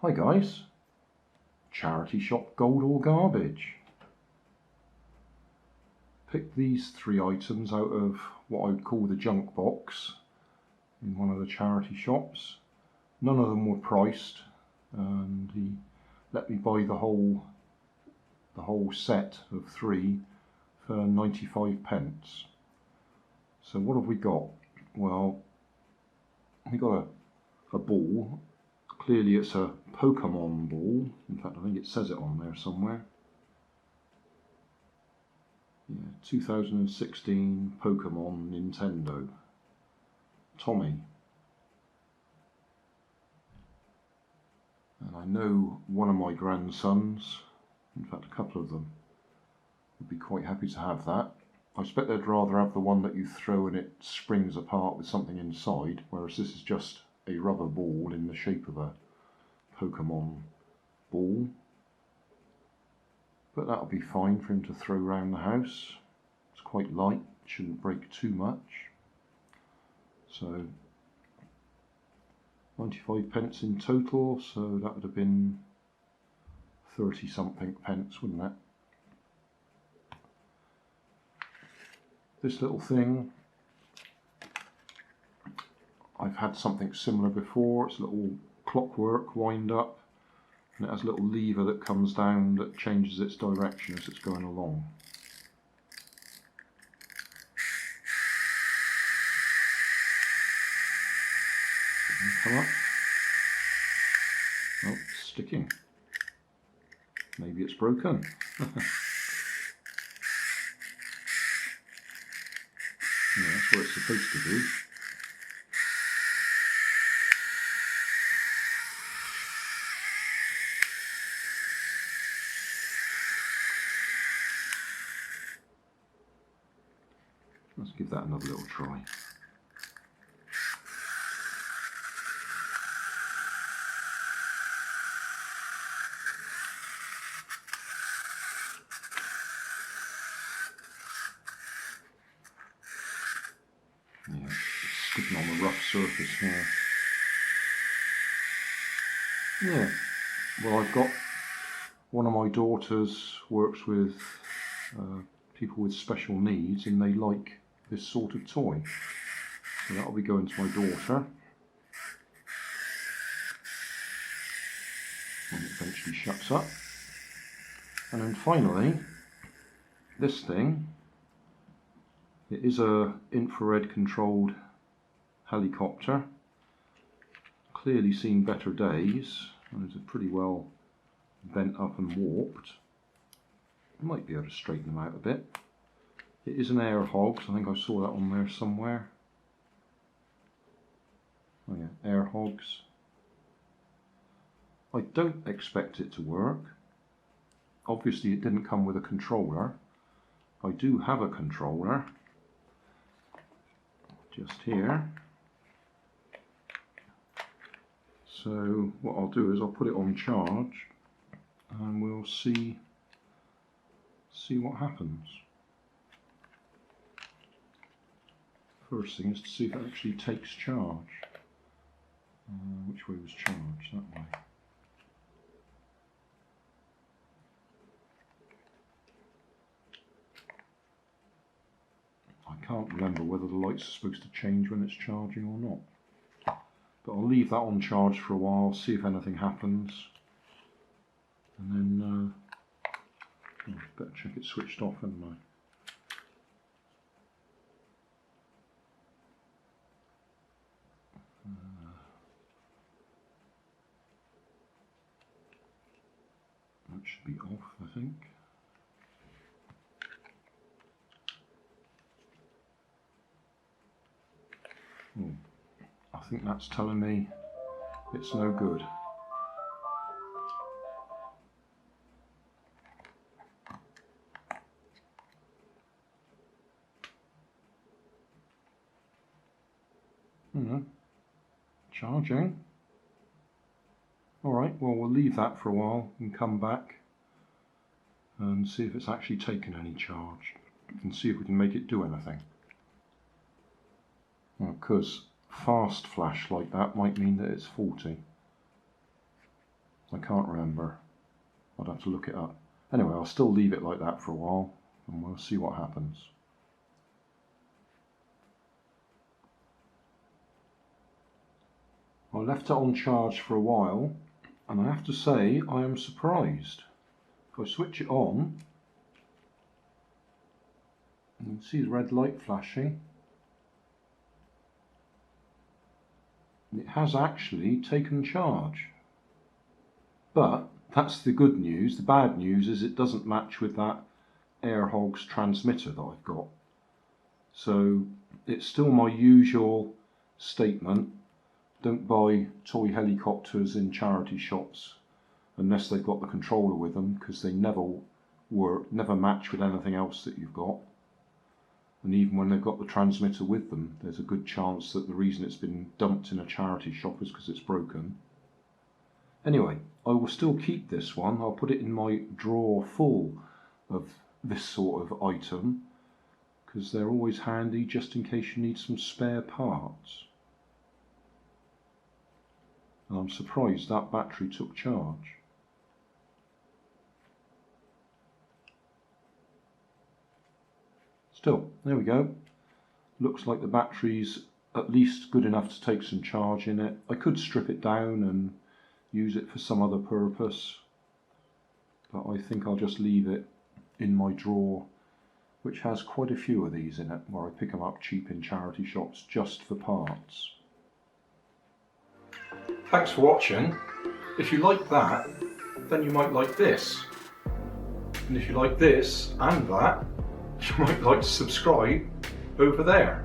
Hi guys, charity shop gold or garbage. Picked these three items out of what I would call the junk box in one of the charity shops. None of them were priced and he let me buy the whole set of three for 95p. So what have we got? Well, we got a ball. Clearly it's a Pokemon ball. In fact, I think it says it on there somewhere. Yeah, 2016 Pokemon Nintendo. Tommy. And I know one of my grandsons, in fact a couple of them, would be quite happy to have that. I expect they'd rather have the one that you throw and it springs apart with something inside, whereas this is just a rubber ball in the shape of a Pokemon ball. But that'll be fine for him to throw around the house. It's quite light, shouldn't break too much. So 95p in total, so that would have been 30 something pence, wouldn't it? This little thing, I've had something similar before. It's a little clockwork wind up, and it has a little lever that comes down that changes its direction as it's going along. Come up. Oh, it's sticking. Maybe it's broken. Yeah, that's what it's supposed to do. Let's give that another little try. Yeah, it's sticking on the rough surface here. Yeah, well, I've got one of my daughters works with people with special needs and they like this sort of toy. So that'll be going to my daughter. And it eventually shuts up. And then finally, this thing. It is a infrared controlled helicopter. Clearly seen better days, and it's pretty well bent up and warped. I might be able to straighten them out a bit. It is an Air Hogs, I think I saw that on there somewhere. Oh yeah, Air Hogs. I don't expect it to work. Obviously it didn't come with a controller. I do have a controller. Just here. So what I'll do is I'll put it on charge and we'll see what happens. First thing is to see if it actually takes charge. Which way was charged? That way. I can't remember whether the lights are supposed to change when it's charging or not. But I'll leave that on charge for a while, see if anything happens. And then, better check it's switched off, haven't I? That should be off, I think. Oh, I think that's telling me it's no good. Charging. Alright, well we'll leave that for a while and come back and see if it's actually taken any charge and see if we can make it do anything. Because fast flash like that might mean that it's faulty. I can't remember. I'd have to look it up. Anyway, I'll still leave it like that for a while and we'll see what happens. I left it on charge for a while and I have to say I am surprised. If I switch it on, you can see the red light flashing. It has actually taken charge. But that's the good news. The bad news is it doesn't match with that Air Hogs transmitter that I've got. So it's still my usual statement. Don't buy toy helicopters in charity shops unless they've got the controller with them, because they never match with anything else that you've got. And even when they've got the transmitter with them, there's a good chance that the reason it's been dumped in a charity shop is because it's broken. Anyway, I will still keep this one. I'll put it in my drawer full of this sort of item, because they're always handy just in case you need some spare parts. And I'm surprised that battery took charge. Still, there we go. Looks like the battery's at least good enough to take some charge in it. I could strip it down and use it for some other purpose, but I think I'll just leave it in my drawer, which has quite a few of these in it, where I pick them up cheap in charity shops just for parts. Thanks for watching. If you like that, then you might like this. And if you like this and that, you might like to subscribe over there.